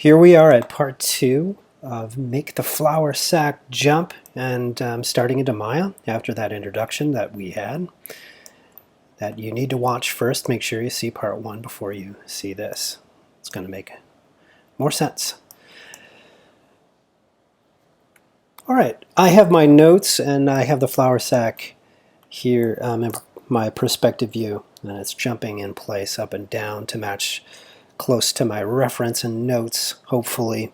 Here we are at part 2 of Make the Flower Sac Jump, and starting into Maya after that introduction that we had that you need to watch first. Make sure you see part 1 before you see this. It's going to make more sense. Alright, I have my notes and I have the flower sac here in my perspective view, and it's jumping in place up and down to match close to my reference and notes, hopefully.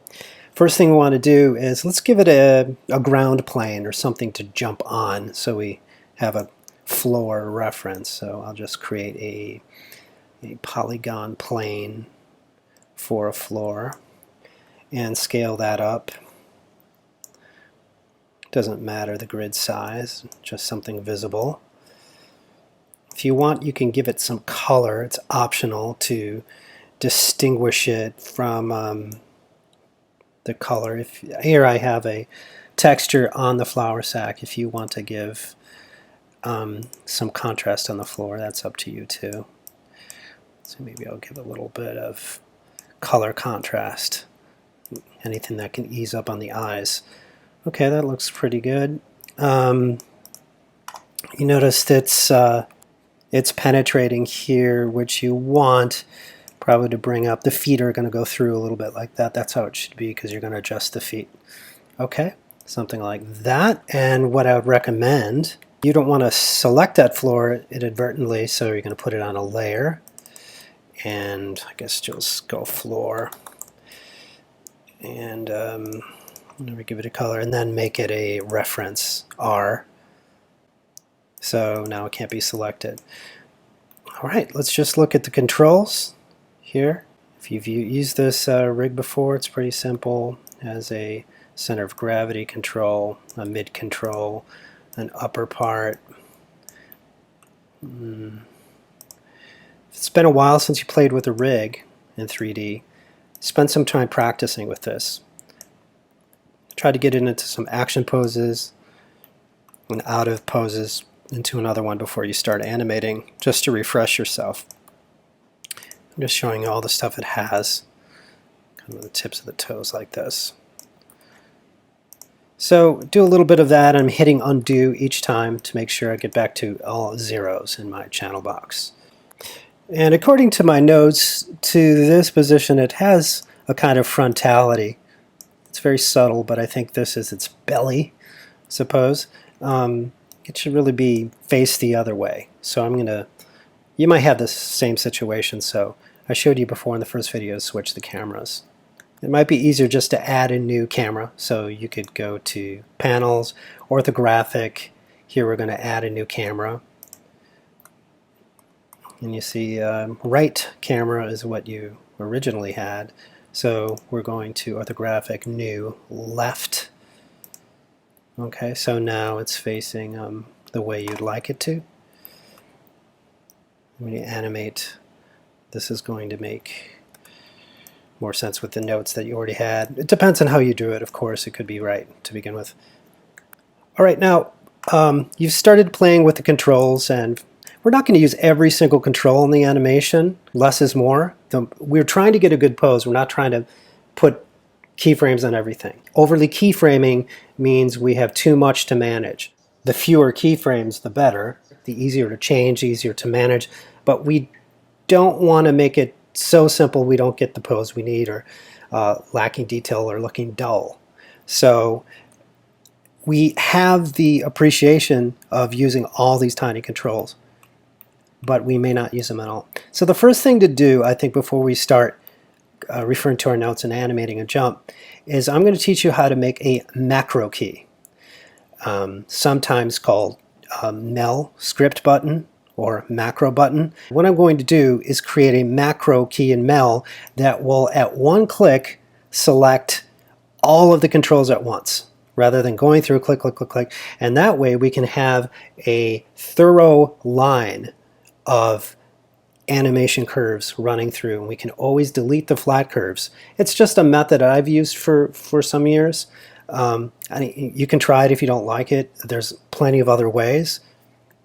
First thing we want to do is let's give it a ground plane or something to jump on so we have a floor reference. So I'll just create a polygon plane for a floor and scale that up. Doesn't matter the grid size, just something visible. If you want, you can give it some color. It's optional to distinguish it from the color. Here I have a texture on the flower sac. If you want to give some contrast on the floor, that's up to you too. So maybe I'll give a little bit of color contrast. Anything that can ease up on the eyes. Okay, that looks pretty good. You notice it's penetrating here, which you want probably to bring up. The feet are going to go through a little bit like that. That's how it should be because you're going to adjust the feet. Okay, something like that. And what I would recommend, you don't want to select that floor inadvertently, so you're going to put it on a layer. And I guess just go floor. And we give it a color and then make it a reference R. So now it can't be selected. All right, let's just look at the controls here. If you've used this rig before, it's pretty simple. It has a center of gravity control, a mid control, an upper part. It's been a while since you played with a rig in 3D. Spend some time practicing with this. Try to get it into some action poses and out of poses into another one before you start animating, just to refresh yourself. I'm just showing you all the stuff it has, kind of the tips of the toes like this. So do a little bit of that. I'm hitting undo each time to make sure I get back to all zeros in my channel box. And according to my notes, to this position it has a kind of frontality. It's very subtle, but I think this is its belly, I suppose. It should really be faced the other way. So I'm going to, you might have the same situation, so I showed you before in the first video to switch the cameras. It might be easier just to add a new camera, so you could go to Panels, Orthographic. Here we're going to add a new camera. And you see right camera is what you originally had. So we're going to Orthographic, New, Left. Okay, so now it's facing the way you'd like it to. When you animate, this is going to make more sense with the notes that you already had. It depends on how you do it, of course. It could be right to begin with. All right, now you've started playing with the controls, and we're not going to use every single control in the animation. Less is more. We're trying to get a good pose. We're not trying to put keyframes on everything. Overly keyframing means we have too much to manage. The fewer keyframes, the better. The easier to change, easier to manage. But we don't want to make it so simple we don't get the pose we need, or lacking detail or looking dull. So we have the appreciation of using all these tiny controls, but we may not use them at all. So the first thing to do, I think, before we start referring to our notes and animating a jump, is I'm going to teach you how to make a macro key, sometimes called MEL script button or macro button. What I'm going to do is create a macro key in MEL that will, at one click, select all of the controls at once, rather than going through click, click, click, click. And that way we can have a thorough line of animation curves running through, and we can always delete the flat curves. It's just a method I've used for some years. You can try it if you don't like it. There's plenty of other ways.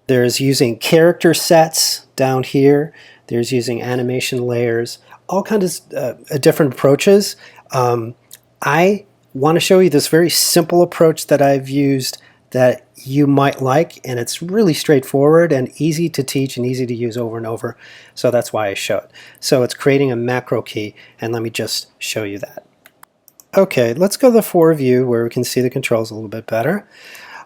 There's using character sets down here. There's using animation layers. all kinds of different approaches. I want to show you this very simple approach that I've used that you might like, and it's really straightforward and easy to teach and easy to use over and over, so that's why I show it. So it's creating a macro key, and let me just show you that. Okay, let's go to the for view where we can see the controls a little bit better.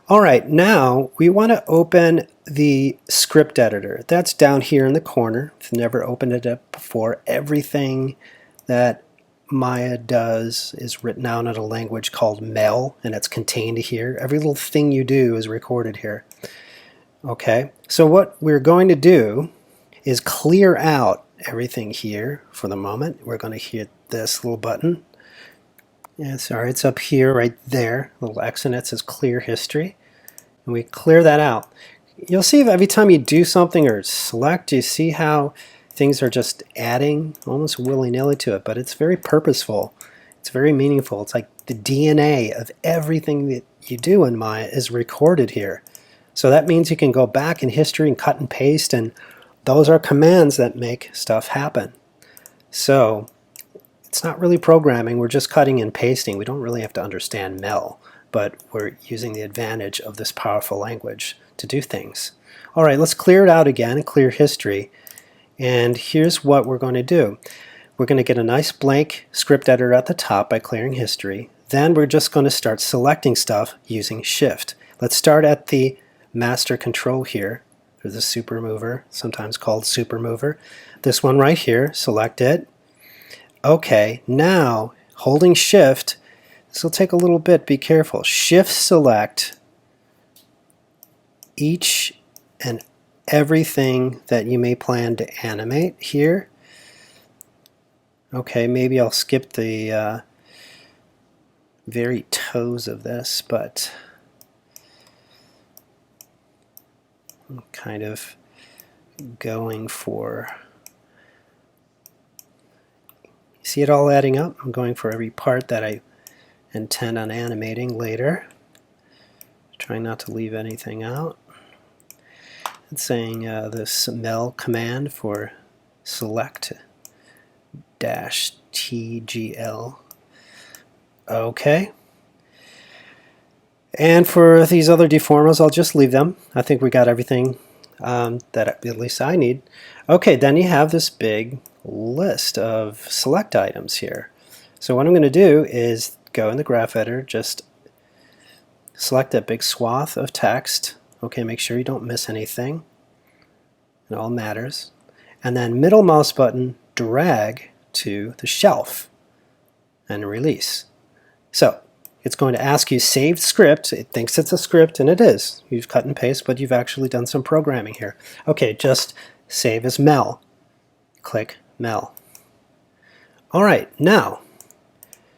All right, now we want to open the script editor. That's down here in the corner. If you've never opened it up before, everything that Maya does is written out in a language called Mel, and it's contained here. Every little thing you do is recorded here. Okay, so what we're going to do is clear out everything here for the moment. We're going to hit this little button. Yeah, sorry, it's up here, right there. Little X in it says clear history. And we clear that out. You'll see every time you do something or select, you see how things are just adding almost willy-nilly to it, but it's very purposeful. It's very meaningful. It's like the DNA of everything that you do in Maya is recorded here. So that means you can go back in history and cut and paste, and those are commands that make stuff happen. So it's not really programming, we're just cutting and pasting. We don't really have to understand Mel, but we're using the advantage of this powerful language to do things. All right, let's clear it out again and clear history. And here's what we're going to do. We're going to get a nice blank script editor at the top by clearing history. Then we're just going to start selecting stuff using Shift. Let's start at the master control here. There's a super mover, sometimes called super mover. This one right here, select it. Okay, now holding Shift, this will take a little bit, be careful. Shift select each and everything that you may plan to animate here. Okay, maybe I'll skip the very toes of this, but I'm kind of going for... See it all adding up? I'm going for every part that I intend on animating later. Trying not to leave anything out. It's saying this mel command for select -tgl. Okay. And for these other deformers, I'll just leave them. I think we got everything that at least I need. Okay, then you have this big list of select items here. So what I'm going to do is go in the graph editor, just select a big swath of text. Okay, make sure you don't miss anything. It all matters. And then middle mouse button, drag to the shelf and release. So it's going to ask you saved script. It thinks it's a script, and it is. You've cut and paste, but you've actually done some programming here. Okay, just save as Mel. Click Mel. All right, now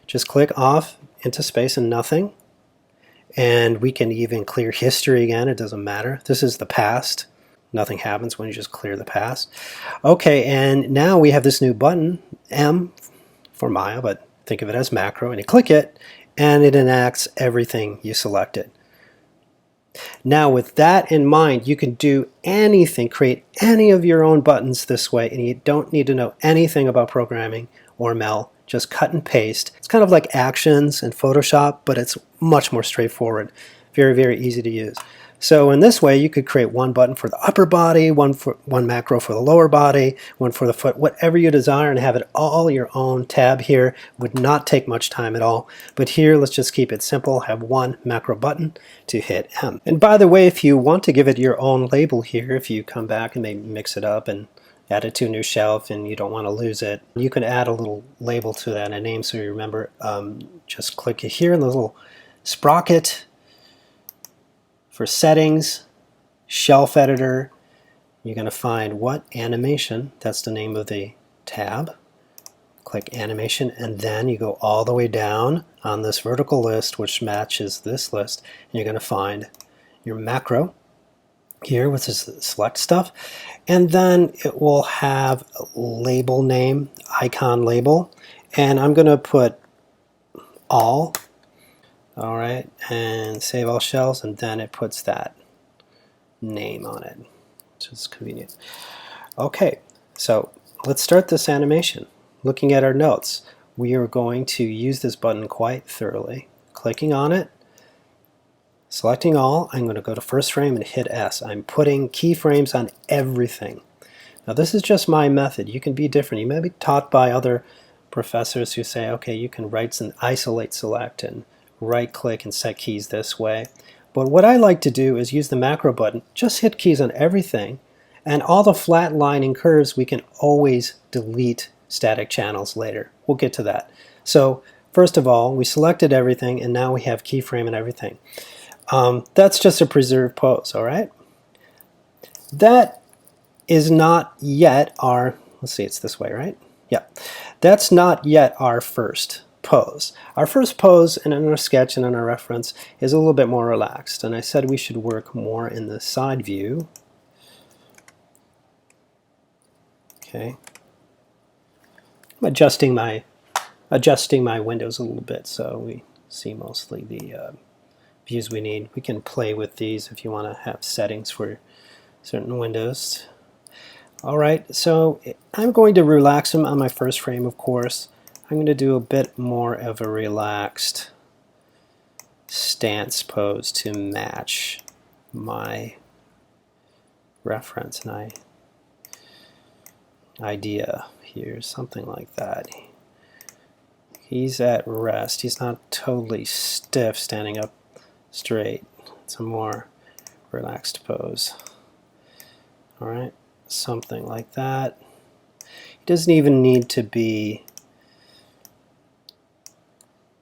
just click off into space and nothing. And we can even clear history again. It doesn't matter. This is the past. Nothing happens when you just clear the past. Okay, and now we have this new button, M for Maya, but think of it as macro, and you click it, and it enacts everything you selected. Now with that in mind, you can do anything, create any of your own buttons this way, and you don't need to know anything about programming or Mel. Just cut and paste. It's kind of like Actions in Photoshop, but it's much more straightforward. Very, very easy to use. So in this way, you could create one button for the upper body, one macro for the lower body, one for the foot, whatever you desire, and have it all your own tab here. Would not take much time at all. But here, let's just keep it simple. Have one macro button to hit M. And by the way, if you want to give it your own label here, if you come back and maybe mix it up and add it to a new shelf and you don't want to lose it, you can add a little label to that, a name so you remember. Just click here in the little sprocket for settings, shelf editor. You're going to find what animation, that's the name of the tab. Click animation, and then you go all the way down on this vertical list, which matches this list, and you're going to find your macro here, which is select stuff, and then it will have a label name, icon label, and I'm going to put all. All right, and save all shells, and then it puts that name on it, which is convenient. Okay, so let's start this animation. looking at our notes, we are going to use this button quite thoroughly. Clicking on it, selecting all, I'm going to go to first frame and hit S. I'm putting keyframes on everything. Now this is just my method. You can be different. You may be taught by other professors who say, okay, you can right and isolate select and right click and set keys this way. But what I like to do is use the macro button, just hit keys on everything, and all the flat lining curves we can always delete static channels later. We'll get to that. So first of all, we selected everything and now we have keyframe and everything. That's just a preserved pose, all right? That is not yet our, let's see, it's this way, right? Yeah, that's not yet our first pose. Our first pose in our sketch and in our reference is a little bit more relaxed, and I said we should work more in the side view. Okay, I'm adjusting my windows a little bit so we see mostly the views we need. We can play with these if you want to have settings for certain windows. All right, so I'm going to relax them on my first frame, of course. I'm going to do a bit more of a relaxed stance pose to match my reference and idea here, something like that. He's at rest. He's not totally stiff standing up straight. It's a more relaxed pose. All right, something like that. It doesn't even need to be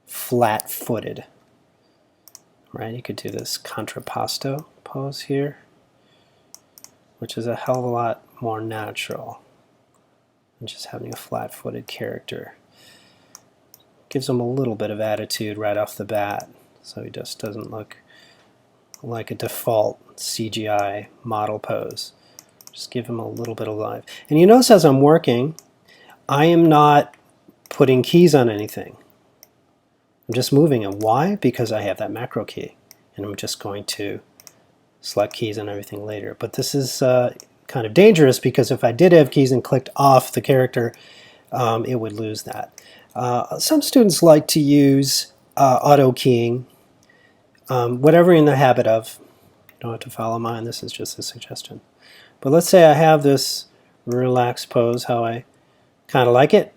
flat-footed, right? You could do this contrapposto pose here, which is a hell of a lot more natural than just having a flat-footed character. Gives him a little bit of attitude right off the bat, so he just doesn't look like a default CGI model pose. Just give him a little bit of life. And you notice as I'm working, I am not putting keys on anything. I'm just moving it. Why? Because I have that macro key, and I'm just going to select keys on everything later. But this is kind of dangerous because if I did have keys and clicked off the character, it would lose that. Some students like to use auto keying, whatever you're in the habit of. You don't have to follow mine. This is just a suggestion. But let's say I have this relaxed pose, how I kind of like it.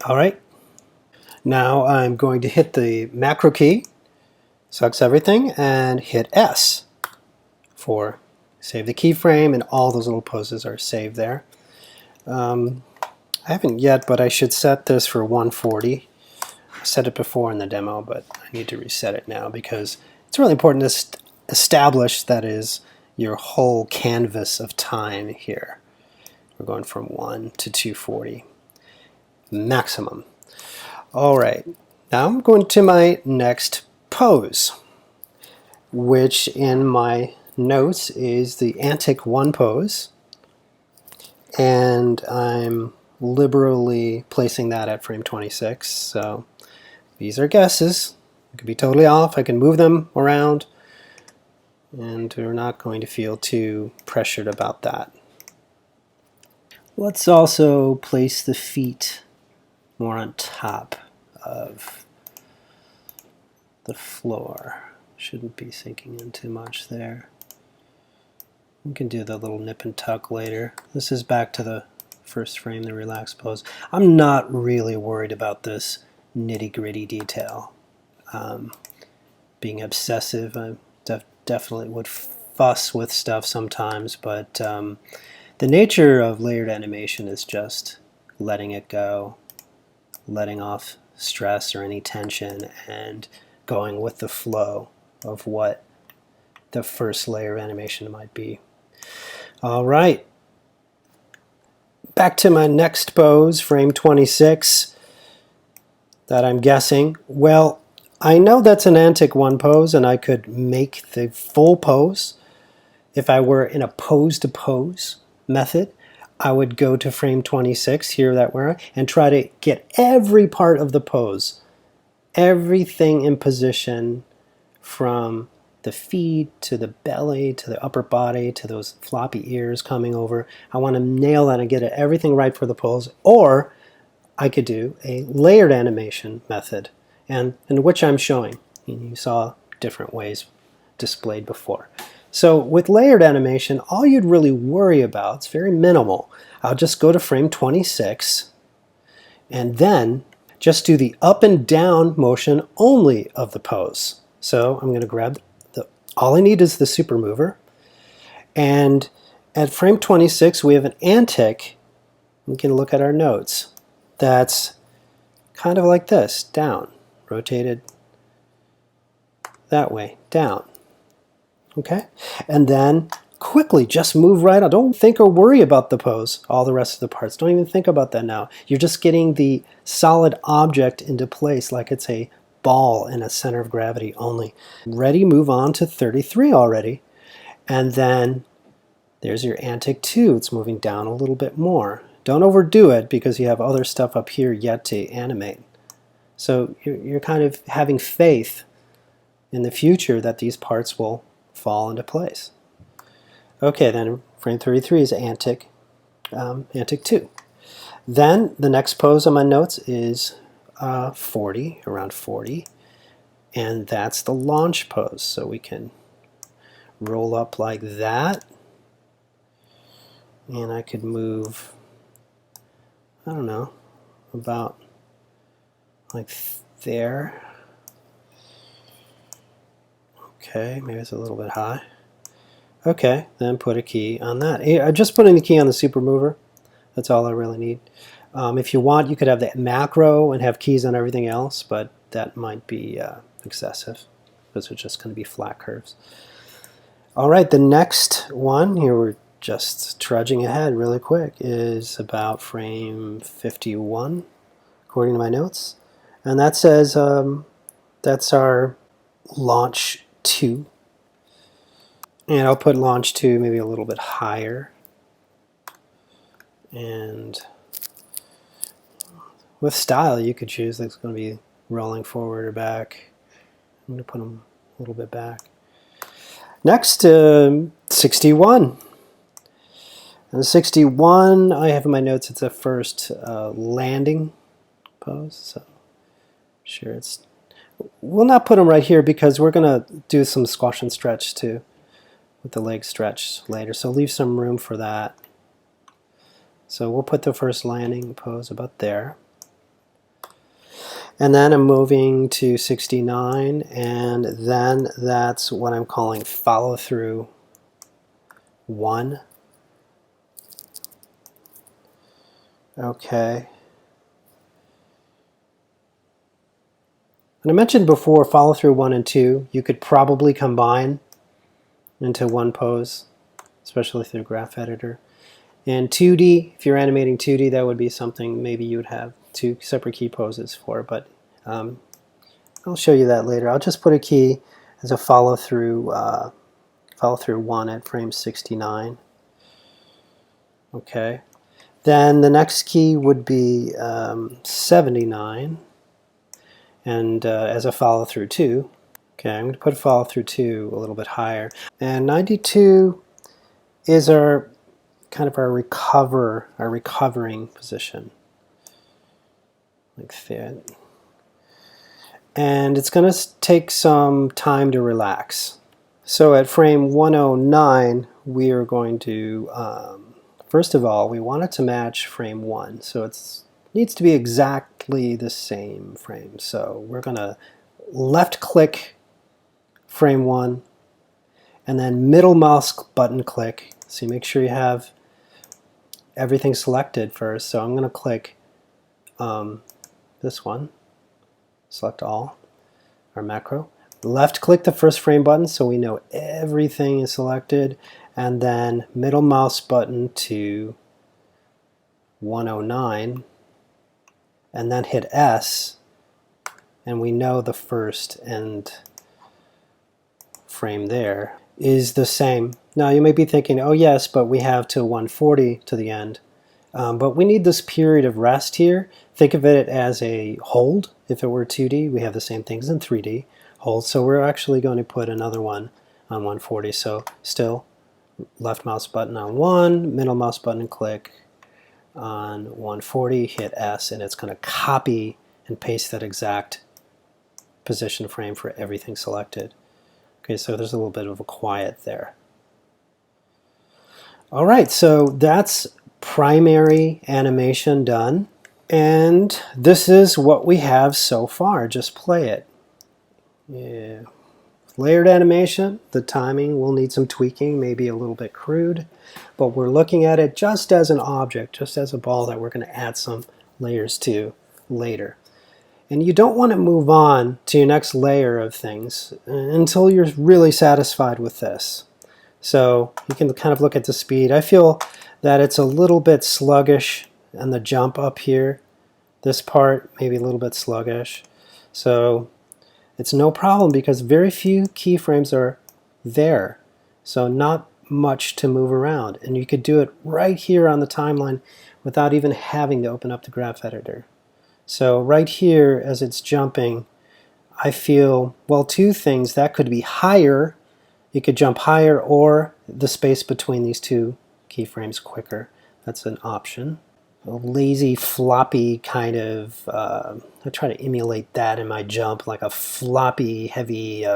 All right. Now I'm going to hit the macro key, selects everything, and hit S for save the keyframe, and all those little poses are saved there. I haven't yet, but I should set this for 140. I set it before in the demo, but I need to reset it now because it's really important to establish that is your whole canvas of time here. We're going from 1 to 240 maximum. All right, now I'm going to my next pose, which in my notes is the Antic 1 pose, and I'm liberally placing that at frame 26. So these are guesses. It could be totally off. I can move them around, and we're not going to feel too pressured about that. Let's also place the feet more on top of the floor. Shouldn't be sinking in too much there. We can do the little nip and tuck later. This is back to the first frame, the relaxed pose. I'm not really worried about this nitty-gritty detail. Being obsessive, I definitely would fuss with stuff sometimes, but the nature of layered animation is just letting it go, letting off stress or any tension, and going with the flow of what the first layer of animation might be. All right, back to my next pose, frame 26, that I'm guessing. Well, I know that's an Antic 1 pose, and I could make the full pose. If I were in a pose-to-pose method, I would go to frame 26, here that we're, and try to get every part of the pose, everything in position, from the feet to the belly to the upper body to those floppy ears coming over. I want to nail that and get everything right for the pose. Or I could do a layered animation method, and which I'm showing. You saw different ways displayed before. So with layered animation, all you'd really worry about, it's very minimal. I'll just go to frame 26 and then just do the up and down motion only of the pose. So I'm going to grab all I need is the super mover, and at frame 26 we have an antic. We can look at our notes. That's kind of like this, down, rotated that way, down. Okay, and then quickly just move right on. Don't think or worry about the pose, all the rest of the parts. Don't even think about that now. You're just getting the solid object into place like it's a ball in a center of gravity only. Ready, move on to 33 already. And then there's your antic 2. It's moving down a little bit more. Don't overdo it because you have other stuff up here yet to animate. So you're kind of having faith in the future that these parts will fall into place. Okay, then frame 33 is antic 2. Then the next pose on my notes is 40, around 40, and that's the launch pose. So we can roll up like that, and I could move, I don't know, about like there. Okay, maybe it's a little bit high. Okay, then put a key on that. I'm just putting the key on the super mover. That's all I really need. If you want, you could have the macro and have keys on everything else, but that might be excessive because it's just going to be flat curves. All right, the next one, here we're just trudging ahead really quick, is about frame 51, according to my notes. And that says that's our launch 2. And I'll put launch 2 maybe a little bit higher. And with style, you could choose that's going to be rolling forward or back. I'm going to put them a little bit back. Next, 61. And 61, I have in my notes, it's a first landing pose. So sure, we'll not put them right here because we're going to do some squash and stretch too with the leg stretch later. So leave some room for that. So we'll put the first landing pose about there. And then I'm moving to 69, and then that's what I'm calling follow through 1. Okay. And I mentioned before, follow through 1 and 2, you could probably combine into one pose, especially through Graph Editor. And 2D, if you're animating 2D, that would be something maybe you would have 2 separate key poses for, but I'll show you that later. I'll just put a key as a follow through 1 at frame 69. Okay. Then the next key would be 79, and as a follow through 2. Okay, I'm going to put follow through 2 a little bit higher. And 92 is our kind of our recovering position, like that. And it's going to take some time to relax. So at frame 109, we are going to, first of all, we want it to match frame 1. So it needs to be exactly the same frame. So we're going to left click frame 1, and then middle mouse button click. So you make sure you have everything selected first. So I'm going to click this one, select all, our macro. Left click the first frame button so we know everything is selected, and then middle mouse button to 109, and then hit S, and we know the first end frame there is the same. Now you may be thinking, oh yes, but we have till 140 to the end. But we need this period of rest here. Think of it as a hold. If it were 2D, we have the same things in 3D. Hold. So we're actually going to put another one on 140. So still left mouse button on 1, middle mouse button click, on 140, hit S, and it's going to copy and paste that exact position frame for everything selected. Okay, so there's a little bit of a quiet there. All right, so that's primary animation done. And this is what we have so far. Just play it. Yeah. Layered animation, the timing will need some tweaking, maybe a little bit crude, but we're looking at it just as an object, just as a ball that we're going to add some layers to later. And you don't want to move on to your next layer of things until you're really satisfied with this. So you can kind of look at the speed. I feel that it's a little bit sluggish on the jump up here. This part maybe a little bit sluggish. So it's no problem because very few keyframes are there. So not much to move around. And you could do it right here on the timeline without even having to open up the graph editor. So right here as it's jumping, I feel, well, two things. That could be higher. You could jump higher, or the space between these two keyframes quicker. That's an option. A lazy, floppy kind of, I try to emulate that in my jump, like a floppy, heavy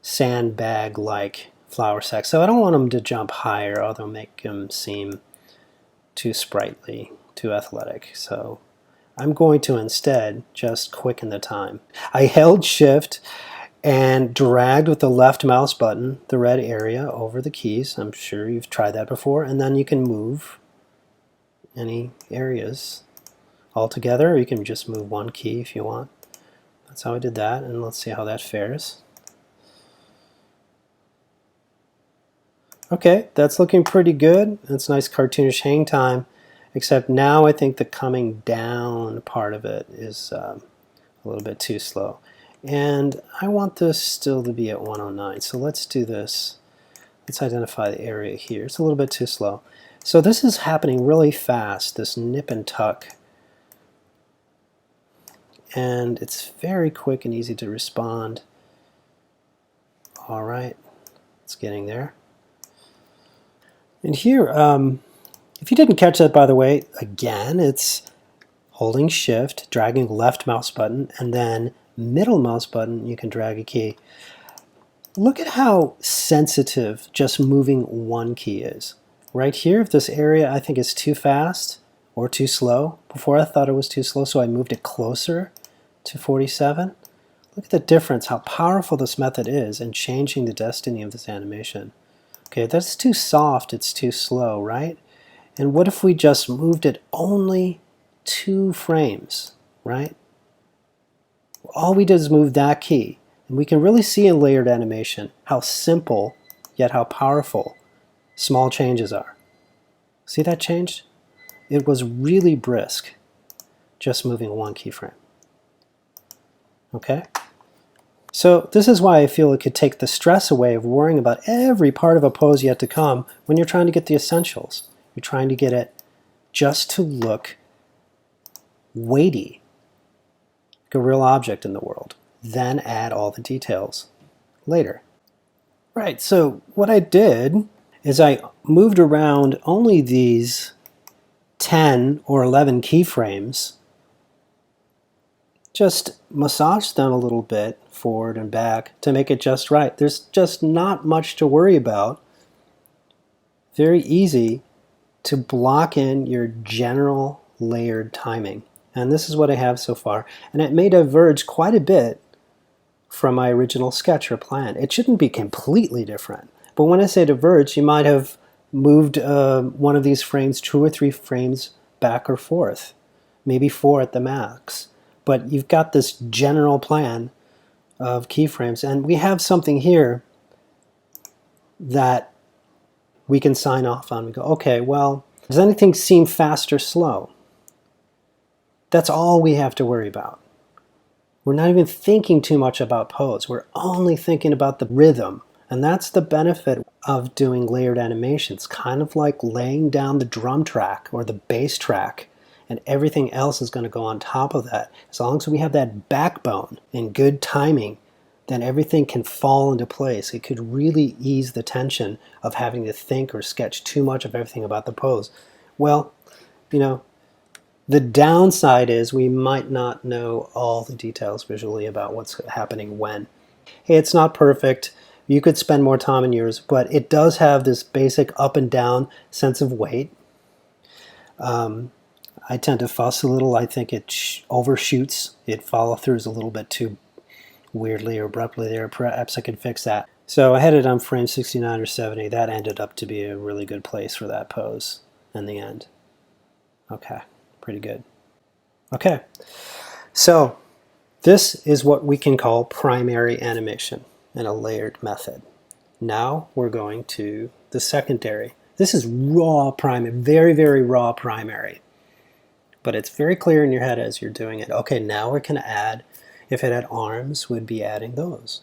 sandbag-like flour sack. So I don't want them to jump higher, or they'll make them seem too sprightly, too athletic. So I'm going to instead just quicken the time. I held Shift and dragged with the left mouse button the red area over the keys. I'm sure you've tried that before. And then you can move any areas all together, or you can just move one key if you want. That's how I did that, and let's see how that fares. Okay, that's looking pretty good. That's nice cartoonish hang time, except now I think the coming down part of it is a little bit too slow. And I want this still to be at 109, so let's do this. Let's identify the area here. It's a little bit too slow. So this is happening really fast, this nip and tuck. And it's very quick and easy to respond. All right, it's getting there. And here, if you didn't catch that, by the way, again, it's holding Shift, dragging left mouse button, and then middle mouse button, you can drag a key. Look at how sensitive just moving one key is. Right here, if this area I think is too fast or too slow, before I thought it was too slow, so I moved it closer to 47. Look at the difference, how powerful this method is in changing the destiny of this animation. Okay, that's too soft, it's too slow, right? And what if we just moved it only 2 frames, right? All we did is move that key. And we can really see in layered animation how simple, yet how powerful small changes are. See that change? It was really brisk, just moving one keyframe. Okay? So this is why I feel it could take the stress away of worrying about every part of a pose yet to come when you're trying to get the essentials. You're trying to get it just to look weighty, like a real object in the world. Then add all the details later. Right, so what I did is I moved around only these 10 or 11 keyframes, just massaged them a little bit forward and back to make it just right. There's just not much to worry about. Very easy to block in your general layered timing. And this is what I have so far. And it may diverge quite a bit from my original sketch or plan. It shouldn't be completely different. But when I say diverge, you might have moved one of these frames 2 or 3 frames back or forth, maybe 4 at the max. But you've got this general plan of keyframes, and we have something here that we can sign off on. We go, okay, well, does anything seem fast or slow? That's all we have to worry about. We're not even thinking too much about pose. We're only thinking about the rhythm. And that's the benefit of doing layered animations, kind of like laying down the drum track or the bass track, and everything else is going to go on top of that. As long as we have that backbone and good timing, then everything can fall into place. It could really ease the tension of having to think or sketch too much of everything about the pose. Well, you know, the downside is we might not know all the details visually about what's happening when. Hey, it's not perfect. You could spend more time in yours, but it does have this basic up and down sense of weight. I tend to fuss a little. I think it overshoots. It follow-throughs a little bit too weirdly or abruptly there. Perhaps I can fix that. So I had it on frame 69 or 70. That ended up to be a really good place for that pose in the end. Okay, pretty good. Okay, so this is what we can call primary animation in a layered method. Now we're going to the secondary. This is raw primary, very, very raw primary. But it's very clear in your head as you're doing it. Okay, now we're going to add, if it had arms, we'd be adding those.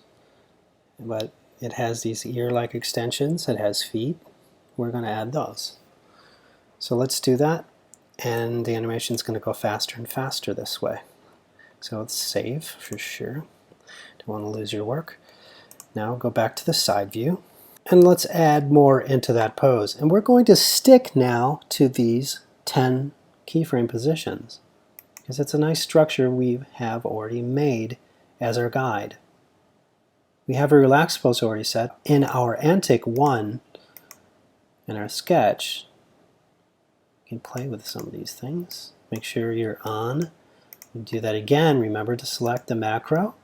But it has these ear-like extensions, it has feet, we're going to add those. So let's do that, and the animation is going to go faster and faster this way. So let's save for sure. Don't want to lose your work. Now go back to the side view, and let's add more into that pose. And we're going to stick now to these 10 keyframe positions, because it's a nice structure we have already made as our guide. We have a relaxed pose already set. In our antic 1, in our sketch, you can play with some of these things. Make sure you're on. Do that again. Remember to select the macro,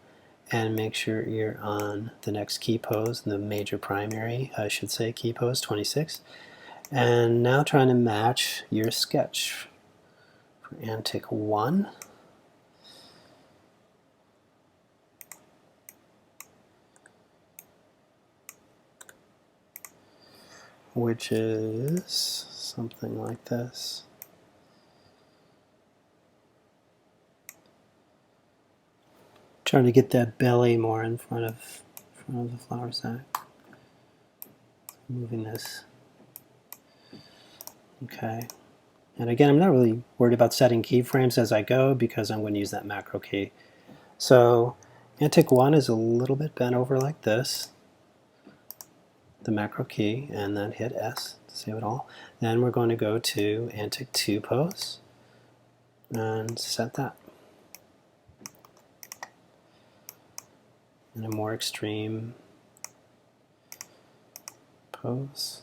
and make sure you're on the next key pose, the major primary, I should say, key pose 26. And now trying to match your sketch. Antic 1, which is something like this. Trying to get that belly more in front of the flower sack. Moving this. Okay. And again, I'm not really worried about setting keyframes as I go because I'm going to use that macro key. So Antic 1 is a little bit bent over like this, the macro key, and then hit S to save it all. Then we're going to go to Antic 2 pose and set that. In a more extreme pose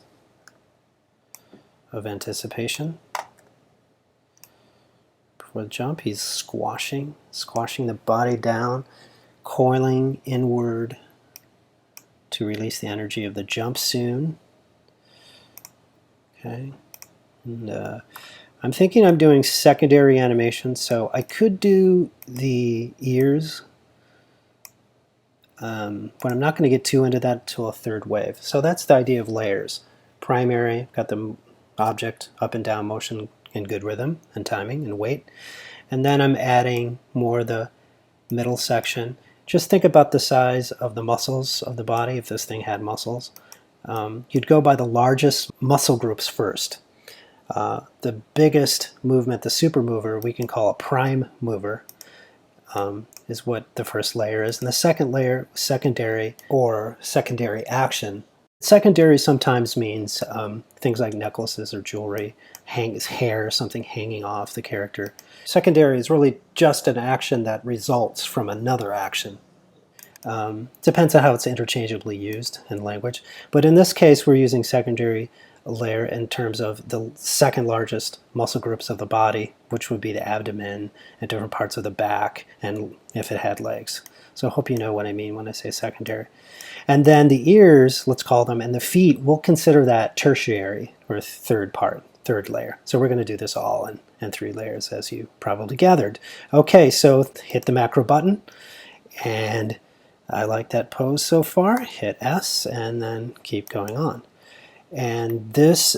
of anticipation. Before the jump, he's squashing the body down, coiling inward to release the energy of the jump soon. Okay, and I'm thinking I'm doing secondary animation, so I could do the ears, but I'm not going to get too into that until a third wave. So that's the idea of layers. Primary, got the object up and down motion in good rhythm and timing and weight. And then I'm adding more of the middle section. Just think about the size of the muscles of the body if this thing had muscles. You'd go by the largest muscle groups first. The biggest movement, the super mover, we can call a prime mover, is what the first layer is. And the second layer, secondary or secondary action. Secondary sometimes means things like necklaces or jewelry, hair, something hanging off the character. Secondary is really just an action that results from another action. Depends on how it's interchangeably used in language. But in this case, we're using secondary layer in terms of the second largest muscle groups of the body, which would be the abdomen and different parts of the back, and if it had legs. So I hope you know what I mean when I say secondary. And then the ears, let's call them, and the feet, we'll consider that tertiary, or third layer. So we're going to do this all in 3 layers, as you probably gathered. Okay, so hit the macro button, and I like that pose so far. Hit S, and then keep going on. And this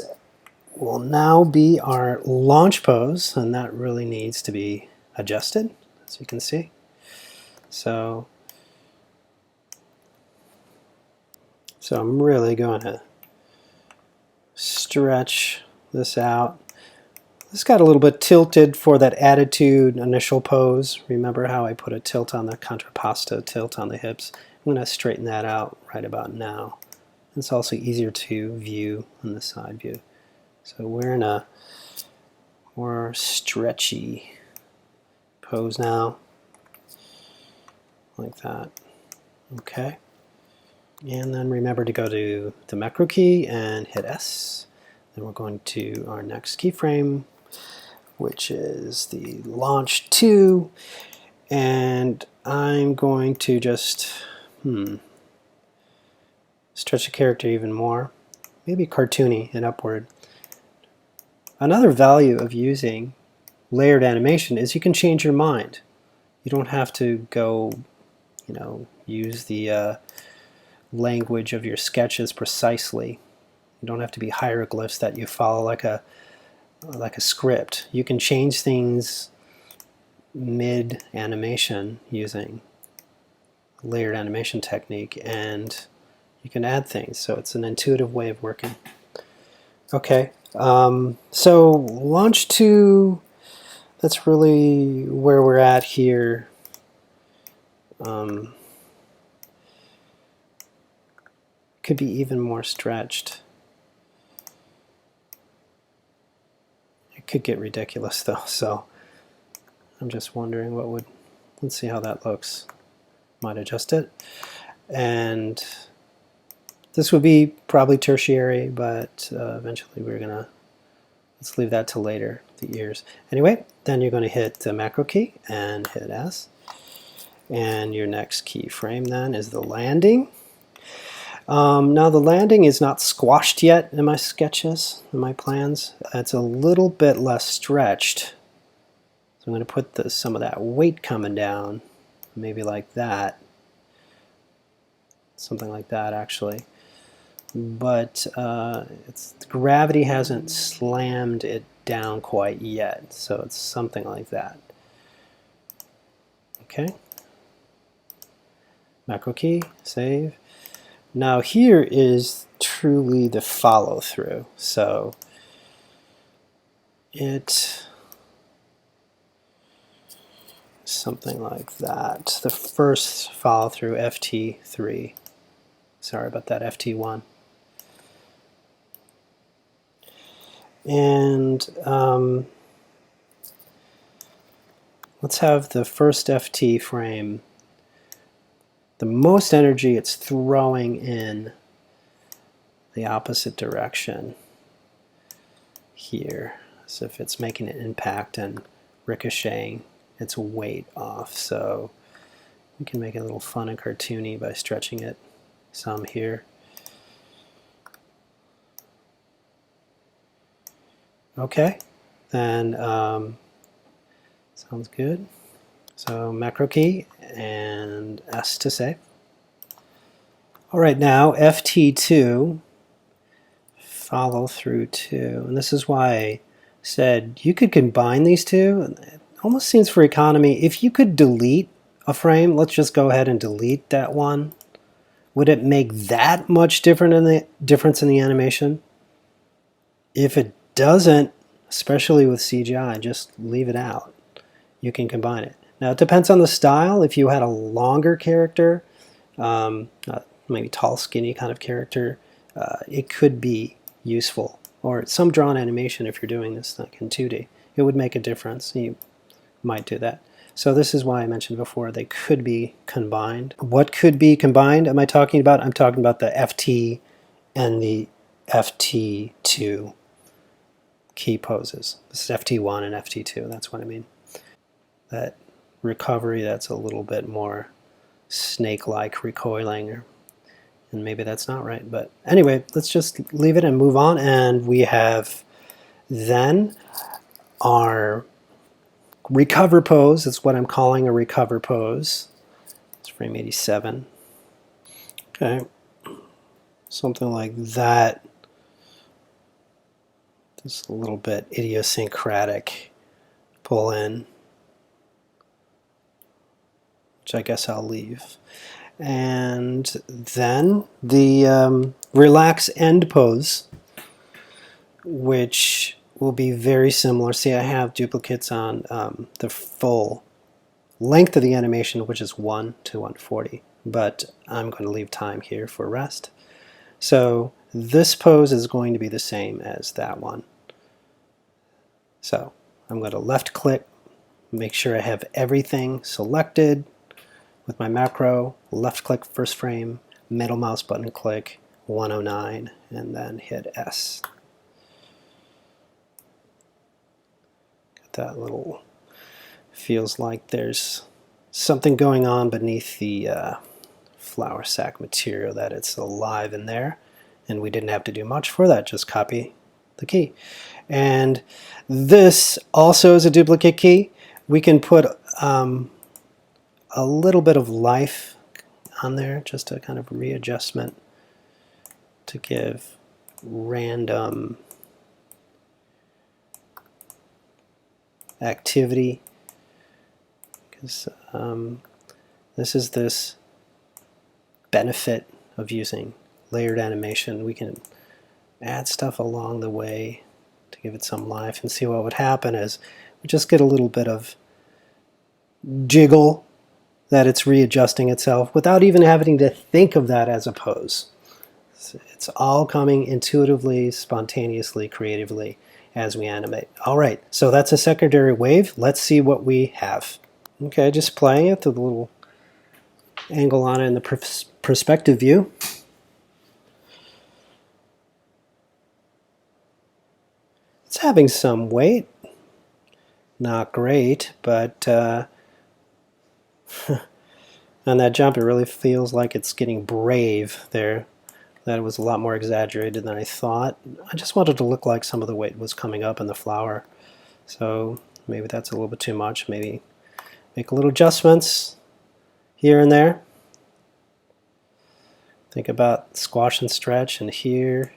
will now be our launch pose, and that really needs to be adjusted, as you can see. So I'm really going to stretch this out. This got a little bit tilted for that attitude initial pose. Remember how I put a tilt on the contrapposto, tilt on the hips? I'm going to straighten that out right about now. It's also easier to view on the side view. So we're in a more stretchy pose now, like that. Okay. And then remember to go to the macro key and hit S. Then we're going to our next keyframe, which is the launch 2. And I'm going to just stretch the character even more. Maybe cartoony and upward. Another value of using layered animation is you can change your mind. You don't have to go, use the language of your sketches precisely. You don't have to be hieroglyphs that you follow like a script. You can change things mid-animation using layered animation technique, and you can add things. So it's an intuitive way of working. Okay, so launch 2, that's really where we're at here. Could be even more stretched. It could get ridiculous though, so I'm just wondering what would, let's see how that looks. Might adjust it. And this would be probably tertiary, but eventually we're gonna, let's leave that till later, the ears. Anyway, then you're gonna hit the macro key and hit S. And your next keyframe then is the landing. Now the landing is not squashed yet in my sketches, in my plans. It's a little bit less stretched. So I'm going to put some of that weight coming down, maybe like that. Something like that actually. But gravity hasn't slammed it down quite yet, so it's something like that. Okay. Macro key, save. Now here is truly the follow through. So it's something like that. The first follow through, Ft3. Sorry about that, Ft1. And let's have the first Ft frame. The most energy it's throwing in the opposite direction here. So if it's making an impact and ricocheting its weight off. So we can make it a little fun and cartoony by stretching it some here. Okay, then sounds good. So macro key and S to save. All right, now Ft2, follow through 2. And this is why I said you could combine these two. It almost seems for economy, if you could delete a frame, let's just go ahead and delete that one. Would it make that much difference in the animation? If it doesn't, especially with CGI, just leave it out. You can combine it. Now it depends on the style. If you had a longer character, maybe tall, skinny kind of character, it could be useful. Or some drawn animation if you're doing this like in 2D. It would make a difference. You might do that. So this is why I mentioned before they could be combined. What could be combined am I talking about? I'm talking about the Ft and the Ft2 key poses. This is Ft1 and Ft2, that's what I mean. That recovery that's a little bit more snake-like recoiling, and maybe that's not right, but anyway, let's just leave it and move on. And we have then our recover pose. It's what I'm calling a recover pose. It's frame 87. Okay, something like that. Just a little bit idiosyncratic pull in, which I guess I'll leave. And then the relax end pose, which will be very similar. See, I have duplicates on the full length of the animation, which is 1 to 140, but I'm going to leave time here for rest. So this pose is going to be the same as that one. So I'm going to left click, make sure I have everything selected with my macro, left click first frame, middle mouse button click 109, and then hit S. That little feels like there's something going on beneath the flour sack material, that it's alive in there, and we didn't have to do much for that, just copy the key. And this also is a duplicate key. We can put a little bit of life on there, just a kind of readjustment to give random activity, because this is this benefit of using layered animation. We can add stuff along the way to give it some life, and see what would happen is we just get a little bit of jiggle, that it's readjusting itself without even having to think of that as a pose. It's all coming intuitively, spontaneously, creatively as we animate. All right, so that's a secondary wave. Let's see what we have. Okay, just playing it to the little angle on it in the perspective view. It's having some weight. Not great, but on that jump it really feels like it's getting brave there. That was a lot more exaggerated than I thought. I just wanted to look like some of the weight was coming up in the flower. So maybe that's a little bit too much. Maybe make a little adjustments here and there. Think about squash and stretch, and here,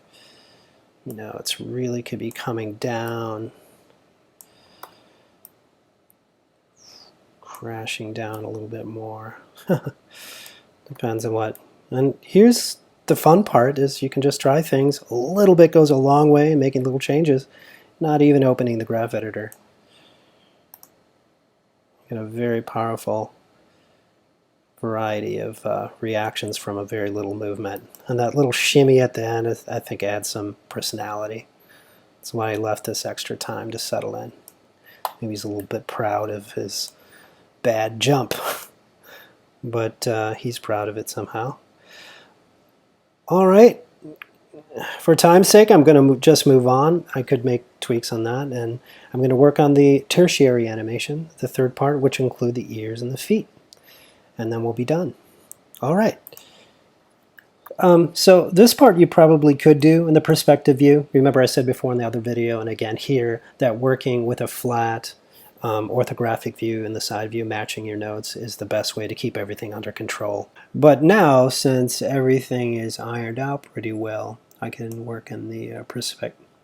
you know, it's really could be coming down, crashing down a little bit more. Depends on what. And here's the fun part, is you can just try things. A little bit goes a long way in making little changes, not even opening the graph editor. You get a very powerful variety of reactions from a very little movement. And that little shimmy at the end, I think, adds some personality. That's why I left this extra time to settle in. Maybe he's a little bit proud of his bad jump, but he's proud of it somehow. All right, for time's sake, I'm going to just move on. I could make tweaks on that, and I'm going to work on the tertiary animation, the third part, which include the ears and the feet, and then we'll be done. All right. So this part you probably could do in the perspective view. Remember I said before in the other video, and again here, that working with a flat orthographic view and the side view, matching your nodes, is the best way to keep everything under control. But now, since everything is ironed out pretty well, I can work in the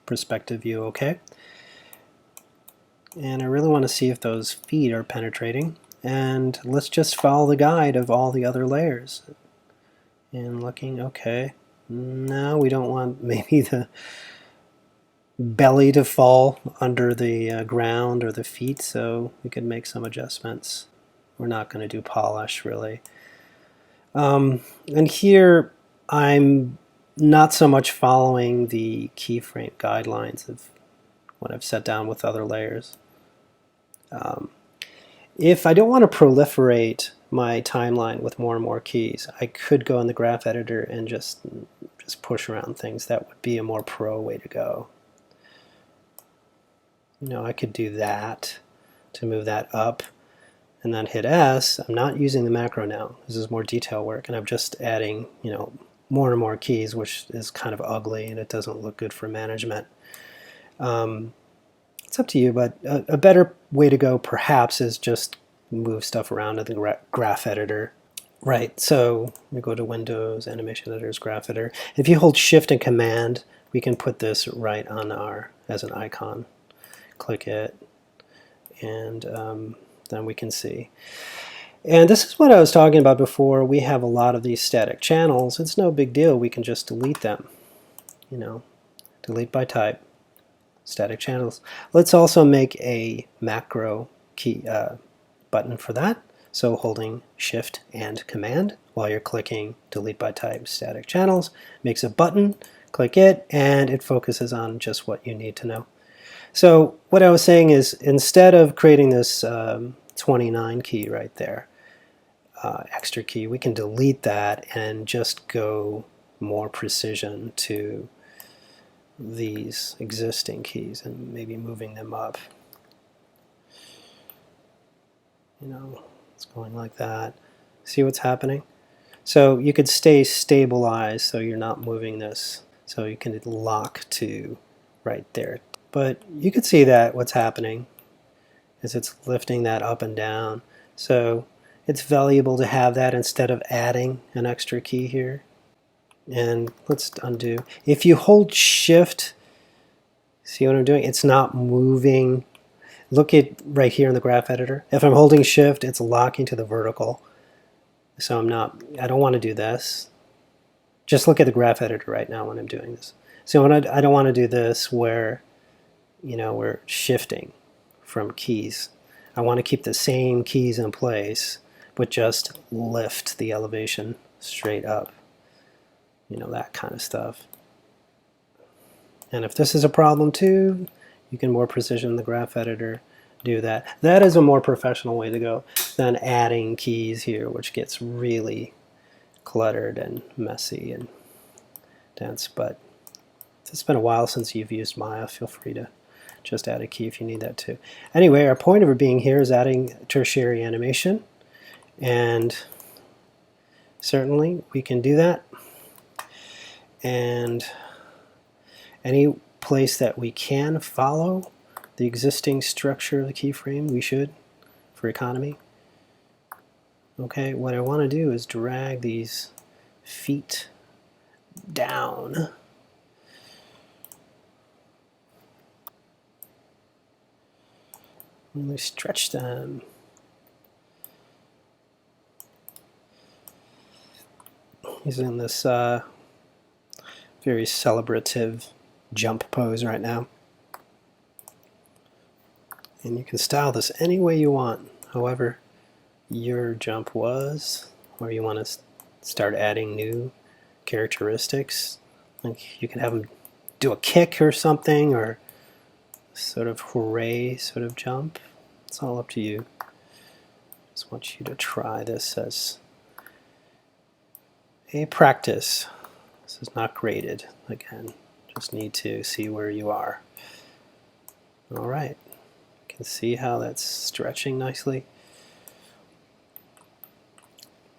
perspective view, okay? And I really want to see if those feet are penetrating. And let's just follow the guide of all the other layers. And looking, okay. No, we don't want maybe the belly to fall under the ground or the feet, so we could make some adjustments. We're not going to do polish, really. And here I'm not so much following the keyframe guidelines of what I've set down with other layers. If I don't want to proliferate my timeline with more and more keys, I could go in the graph editor and just push around things. That would be a more pro way to go. You know, I could do that to move that up, and then hit S. I'm not using the macro now. This is more detail work, and I'm just adding, you know, more and more keys, which is kind of ugly and it doesn't look good for management. It's up to you, but a better way to go perhaps is just move stuff around in the graph editor. Right, so we go to Windows, Animation Editors, Graph Editor. If you hold Shift and Command, we can put this right on as an icon. Click it, and then we can see. And this is what I was talking about before. We have a lot of these static channels. It's no big deal. We can just delete them. You know, delete by type, static channels. Let's also make a macro key button for that. So holding Shift and Command while you're clicking delete by type static channels makes a button. Click it, and it focuses on just what you need to know. So what I was saying is, instead of creating this 29 key right there, extra key, we can delete that and just go more precision to these existing keys and maybe moving them up. You know, it's going like that. See what's happening? So you could stay stabilized so you're not moving this. So you can lock to right there. But you can see that what's happening is it's lifting that up and down. So it's valuable to have that instead of adding an extra key here. And let's undo. If you hold shift, see what I'm doing? It's not moving. Look at right here in the graph editor. If I'm holding shift, it's locking to the vertical. So I don't want to do this. Just look at the graph editor right now when I'm doing this. So I don't want to do this where, we're shifting from keys. I want to keep the same keys in place, but just lift the elevation straight up. That kind of stuff. And if this is a problem too, you can more precision in the graph editor do that. That is a more professional way to go than adding keys here, which gets really cluttered and messy and dense. But if it's been a while since you've used Maya, feel free to just add a key if you need that too. Anyway, our point of being here is adding tertiary animation, and certainly we can do that. And any place that we can follow the existing structure of the keyframe, we should, for economy. Okay, what I want to do is drag these feet down. And we stretch them. He's in this very celebrative jump pose right now. And you can style this any way you want, however your jump was, or you want to start adding new characteristics. Like you can have them do a kick or something, or sort of hooray sort of jump. It's all up to you. Just want you to try this as a practice. This is not graded. Again, just need to see where you are. All right. You can see how that's stretching nicely.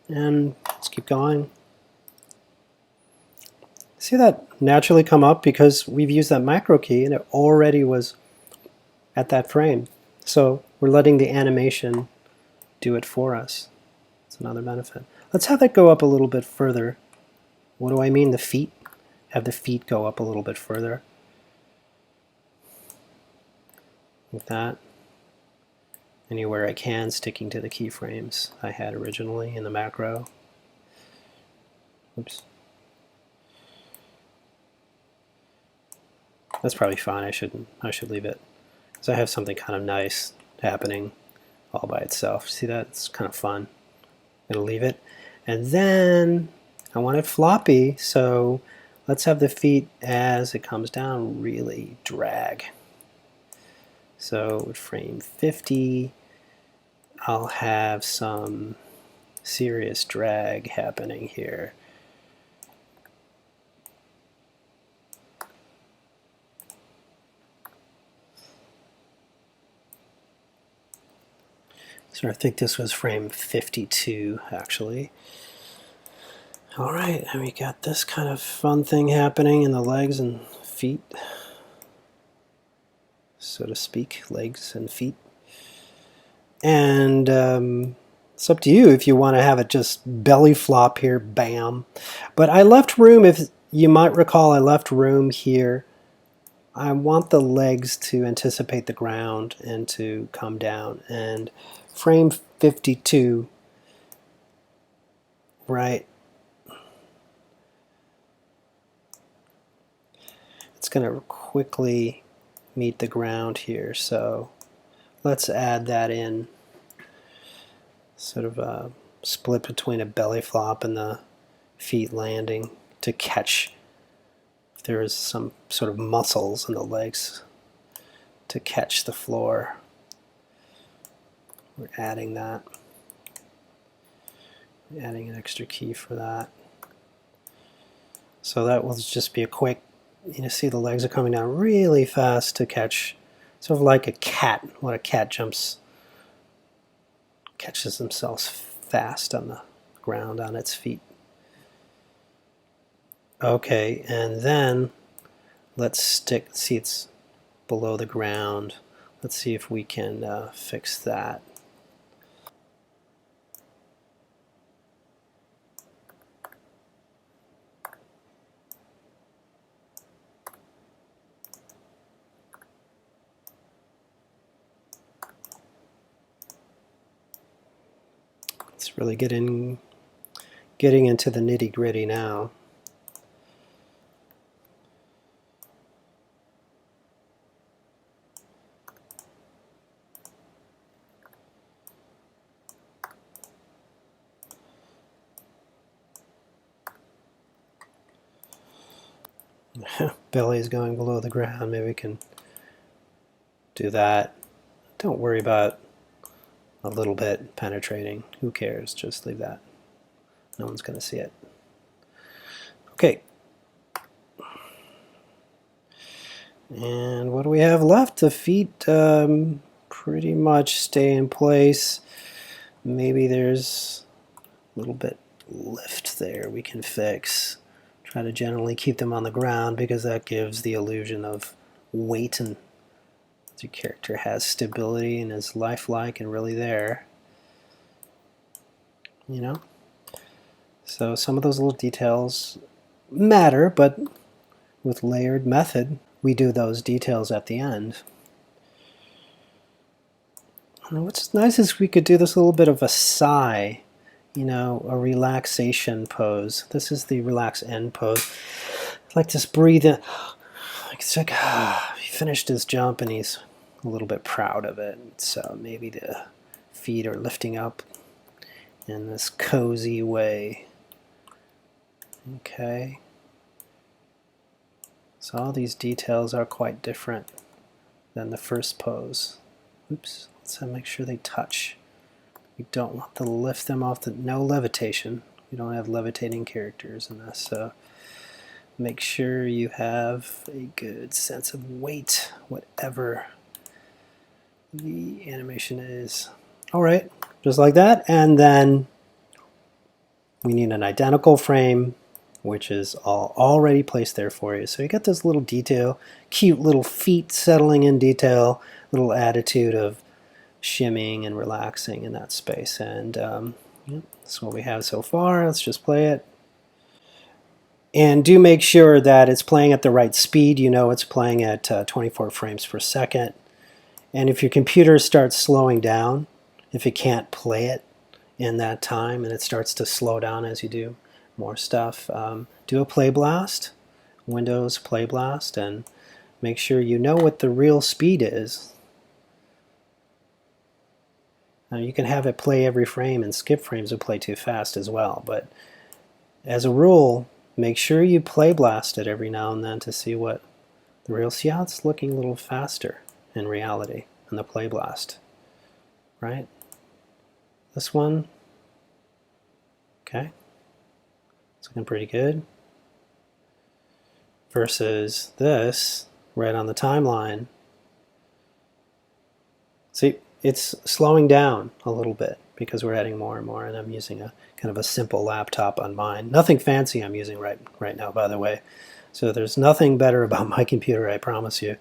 And let's keep going. See that naturally come up because we've used that macro key and it already was at that frame. So we're letting the animation do it for us. It's another benefit. Let's have that go up a little bit further. What do I mean? The feet? Have the feet go up a little bit further. Like that. Anywhere I can, sticking to the keyframes I had originally in the macro. Oops. That's probably fine. I should leave it. Because I have something kind of nice happening all by itself. See that? It's kind of fun. I'm going to leave it. And then I want it floppy, so let's have the feet as it comes down really drag. So with frame 50, I'll have some serious drag happening here. So I think this was frame 52 actually. All right, and we got this kind of fun thing happening in the legs and feet, so to speak, legs and feet. And it's up to you if you want to have it just belly flop here, bam. But I left room, if you might recall, I left room here. I want the legs to anticipate the ground and to come down. And frame 52, right? It's going to quickly meet the ground here, so let's add that in. Sort of a split between a belly flop and the feet landing to catch if there is some sort of muscles in the legs to catch the floor. We're adding that. Adding an extra key for that. So that will just be a quick, you see the legs are coming down really fast to catch, sort of like a cat, when a cat catches themselves fast on the ground on its feet. Okay, and then let's see it's below the ground. Let's see if we can fix that. It's really getting into the nitty-gritty now. Belly is going below the ground. Maybe we can do that. Don't worry about a little bit penetrating. Who cares? Just leave that. No one's going to see it. Okay. And what do we have left? The feet pretty much stay in place. Maybe there's a little bit lift there we can fix. Try to generally keep them on the ground because that gives the illusion of weight, and the character has stability and is lifelike and really there. You know? So some of those little details matter, but with layered method, we do those details at the end. And what's nice is we could do this a little bit of a sigh, you know, a relaxation pose. This is the relax end pose. Like just breathe in. It's like he finished his jump and he's a little bit proud of it. So maybe the feet are lifting up in this cozy way. Okay. So all these details are quite different than the first pose. Oops, let's make sure they touch. We don't want to lift them off no levitation. We don't have levitating characters in this, so make sure you have a good sense of weight, whatever the animation is. All right, just like that, and then we need an identical frame, which is already placed there for you. So you got this little detail, cute little feet settling in detail, little attitude of shimming and relaxing in that space. And yeah, that's what we have so far. Let's just play it. And do make sure that it's playing at the right speed. You know it's playing at 24 frames per second. And if your computer starts slowing down, if it can't play it in that time and it starts to slow down as you do more stuff, do a play blast, Windows play blast, and make sure you know what the real speed is. Now you can have it play every frame, and skip frames will play too fast as well, but as a rule, make sure you play blast it every now and then to see what the real, see how it's looking a little faster in reality in the play blast, right? This one, okay, it's looking pretty good. Versus this, right on the timeline. See, it's slowing down a little bit because we're adding more and more, and I'm using a kind of a simple laptop on mine. Nothing fancy I'm using right now, by the way. So there's nothing better about my computer, I promise you,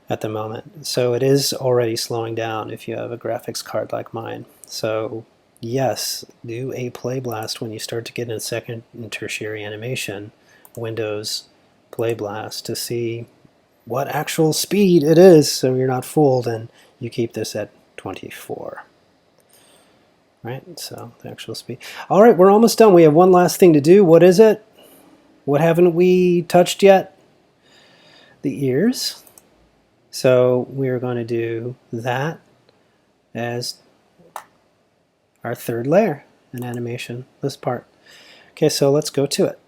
at the moment. So it is already slowing down if you have a graphics card like mine. So yes, do a play blast when you start to get in second and tertiary animation, Windows play blast, to see what actual speed it is so you're not fooled and you keep this at 24. Right, so the actual speed. All right, we're almost done. We have one last thing to do. What is it? What haven't we touched yet? The ears. So we're going to do that as our third layer in animation, this part. Okay, so let's go to it.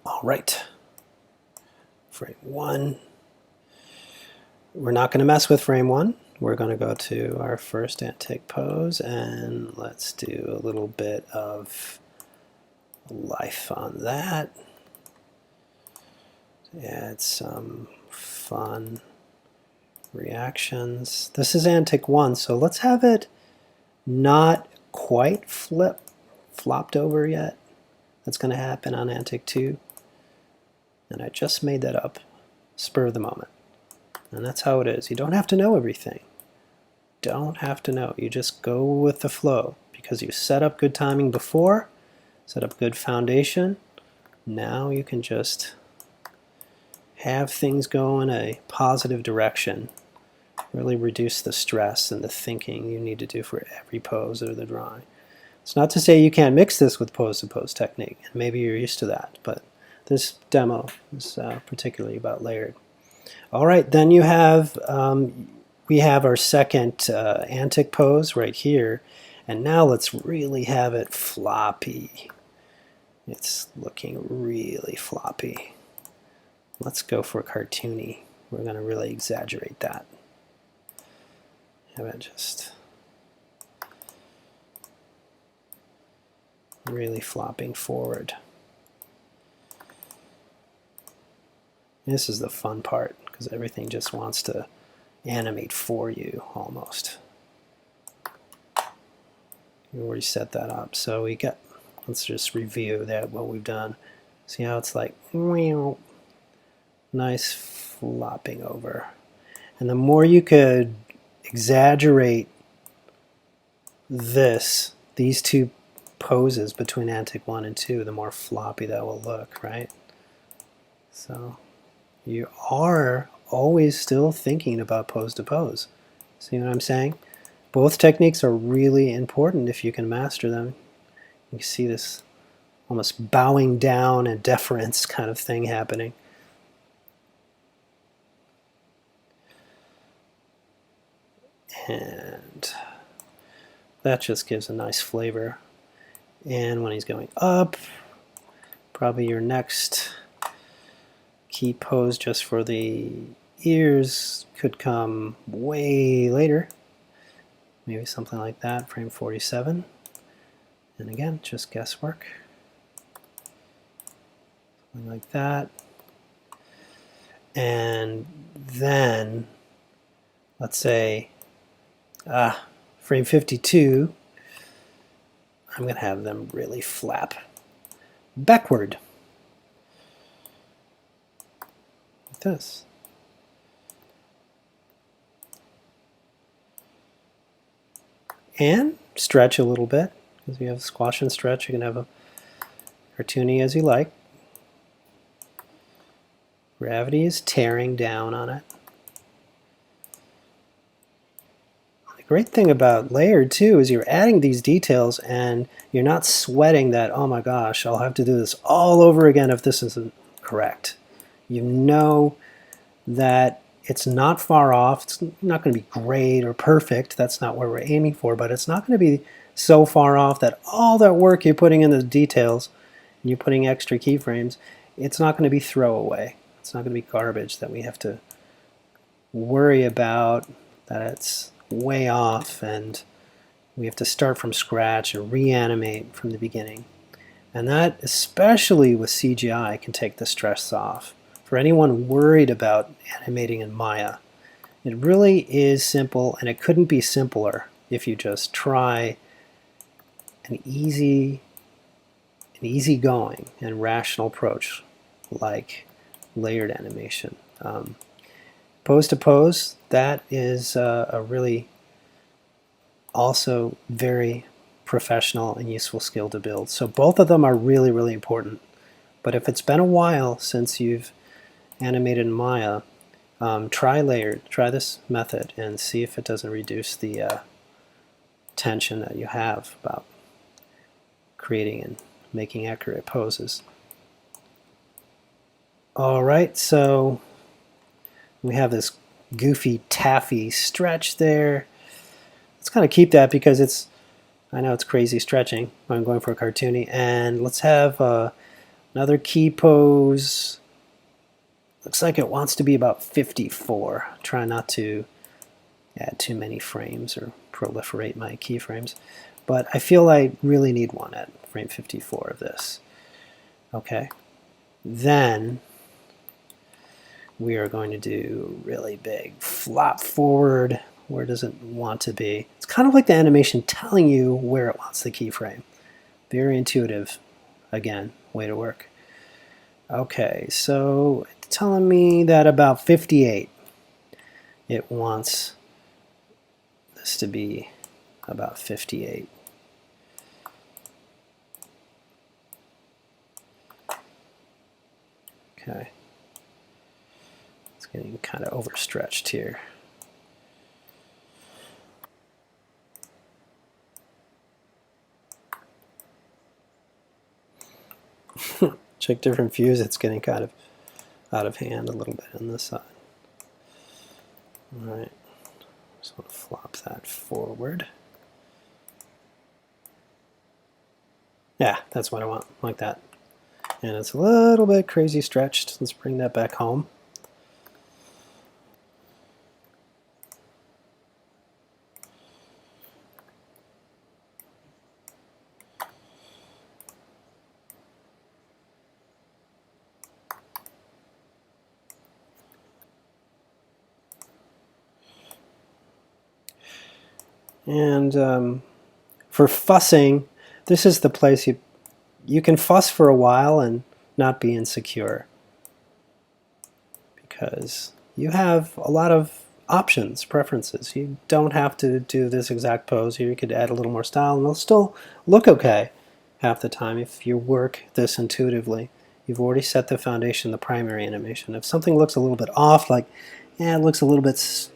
All right. Frame 1. we're not going to mess with frame 1. We're going to go to our first antic pose, and let's do a little bit of life on that. Add some fun reactions. This is antic 1, so let's have it not quite flopped over yet. That's going to happen on antic 2. And I just made that up, spur of the moment. And that's how it is. You don't have to know everything. Don't have to know. You just go with the flow because you set up good timing before, set up good foundation. Now you can just have things go in a positive direction. Really reduce the stress and the thinking you need to do for every pose of the drawing. It's not to say you can't mix this with pose-to-pose technique, and maybe you're used to that, but this demo is particularly about layered. All right, then you have we have our second antic pose right here, and now let's really have it floppy. It's looking really floppy. Let's go for cartoony. We're going to really exaggerate that. Have it just really flopping forward. This is the fun part because everything just wants to animate for you almost. You already set that up. So we got, let's just review that, what we've done. See how it's like, nice flopping over. And the more you could exaggerate these two poses between antic 1 and 2, the more floppy that will look, right? So you are always still thinking about pose to pose. See what I'm saying? Both techniques are really important if you can master them. You see this almost bowing down and deference kind of thing happening. And that just gives a nice flavor. And when he's going up, probably your next key pose just for the ears could come way later. Maybe something like that, frame 47. And again, just guesswork. Something like that. And then, let's say, frame 52, I'm going to have them really flap backward. Like this. And stretch a little bit, because you have squash and stretch. You can have a cartoony as you like. Gravity is tearing down on it. The great thing about layered too is you're adding these details and you're not sweating that, oh my gosh, I'll have to do this all over again if this isn't correct. You know that it's not far off. It's not going to be great or perfect. That's not what we're aiming for, but it's not going to be so far off that all that work you're putting in the details and you're putting extra keyframes, it's not going to be throwaway. It's not going to be garbage that we have to worry about, that it's way off and we have to start from scratch and reanimate from the beginning. And that, especially with CGI, can take the stress off. For anyone worried about animating in Maya, it really is simple, and it couldn't be simpler if you just try an easygoing and rational approach like layered animation. Pose to pose, that is a really also very professional and useful skill to build. So both of them are really, really important. But if it's been a while since you've animated in Maya, try layered, try this method and see if it doesn't reduce the tension that you have about creating and making accurate poses. All right, so we have this goofy taffy stretch there. Let's kind of keep that because it's, I know it's crazy stretching. I'm going for a cartoony. And let's have another key pose looks like it wants to be about 54. Try not to add too many frames or proliferate my keyframes. But I feel I really need one at frame 54 of this. Okay. Then we are going to do really big flop forward. Where does it want to be? It's kind of like the animation telling you where it wants the keyframe. Very intuitive. Again, way to work. Okay, so it's telling me that about 58, it wants this to be about 58. Okay. It's getting kind of overstretched here. Check different views. It's getting kind of out of hand a little bit on this side. All right. Just want to flop that forward. Yeah, that's what I want, like that. And it's a little bit crazy stretched. Let's bring that back home. And for fussing, this is the place you can fuss for a while and not be insecure, because you have a lot of options, preferences. You don't have to do this exact pose here. You could add a little more style and it'll still look okay half the time if you work this intuitively. You've already set the foundation, the primary animation. If something looks a little bit off, like, yeah, it looks a little bit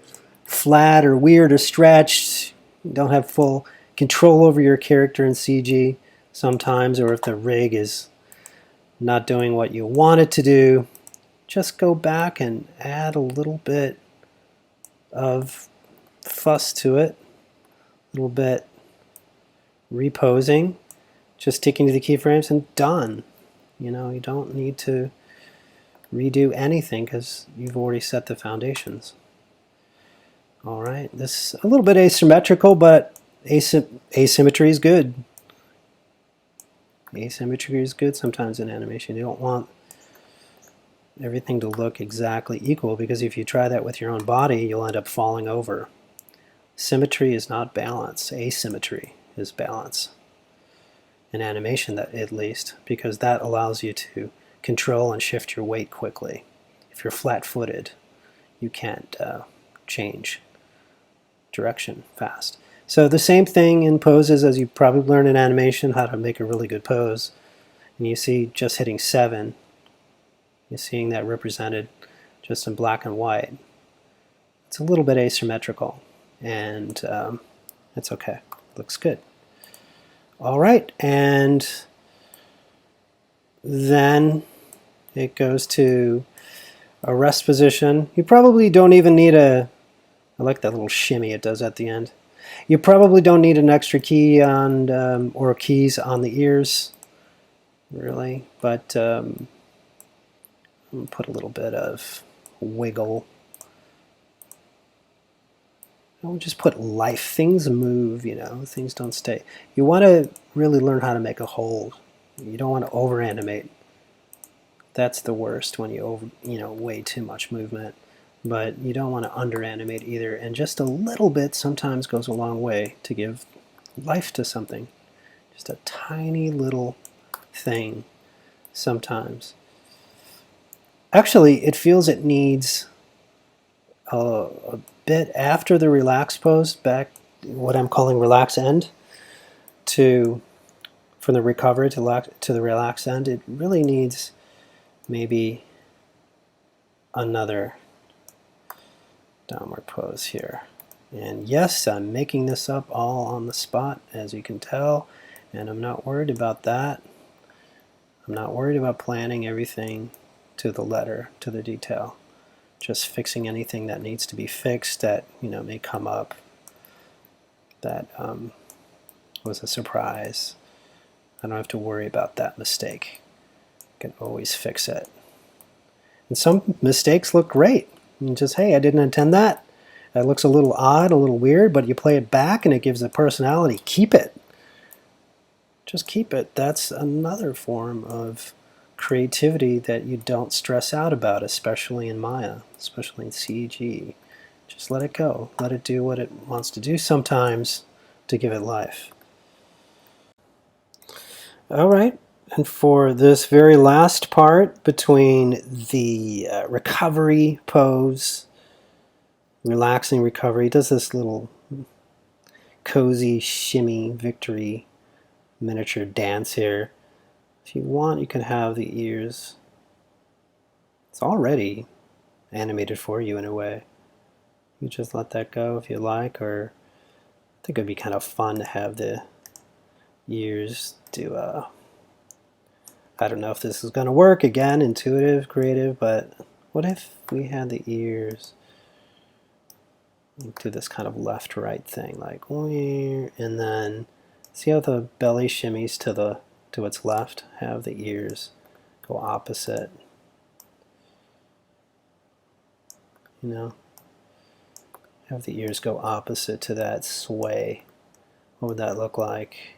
flat or weird or stretched, you don't have full control over your character in CG sometimes, or if the rig is not doing what you want it to do, just go back and add a little bit of fuss to it, a little bit reposing, just sticking to the keyframes and done. You know, you don't need to redo anything because you've already set the foundations. All right, this is a little bit asymmetrical, but asymmetry is good. Asymmetry is good sometimes in animation. You don't want everything to look exactly equal, because if you try that with your own body, you'll end up falling over. Symmetry is not balance. Asymmetry is balance. In animation, that at least, because that allows you to control and shift your weight quickly. If you're flat-footed, you can't change direction fast. So the same thing in poses, as you probably learned in animation, how to make a really good pose. And you see just hitting 7, you're seeing that represented just in black and white. It's a little bit asymmetrical, and it's okay. Looks good. All right, and then it goes to a rest position. You probably don't even need I like that little shimmy it does at the end. You probably don't need an extra key on, or keys on the ears, really, but I'm going to put a little bit of wiggle. Don't just put life. Things move, you know, things don't stay. You want to really learn how to make a hold. You don't want to over animate. That's the worst, when you way too much movement. But you don't want to under animate either. And just a little bit sometimes goes a long way to give life to something. Just a tiny little thing sometimes. Actually, it feels it needs a bit after the relax pose, back what I'm calling relax end, from the recovery to the relax end. It really needs maybe another downward pose here. And yes, I'm making this up all on the spot, as you can tell, and I'm not worried about that. I'm not worried about planning everything to the letter, to the detail. Just fixing anything that needs to be fixed that may come up that was a surprise. I don't have to worry about that mistake. I can always fix it. And some mistakes look great. And just, hey, I didn't intend that. That looks a little odd, a little weird, but you play it back and it gives it personality. Keep it. Just keep it. That's another form of creativity that you don't stress out about, especially in Maya, especially in CG. Just let it go. Let it do what it wants to do sometimes to give it life. All right. And for this very last part between the recovery pose, relaxing recovery, does this little cozy shimmy victory miniature dance here. If you want, you can have the ears. It's already animated for you in a way. You just let that go if you like, or I think it'd be kind of fun to have the ears do I don't know if this is going to work, again, intuitive, creative, but what if we had the ears do this kind of left-right thing, like, and then see how the belly shimmies to its left? Have the ears go opposite, you know? Have the ears go opposite to that sway. What would that look like?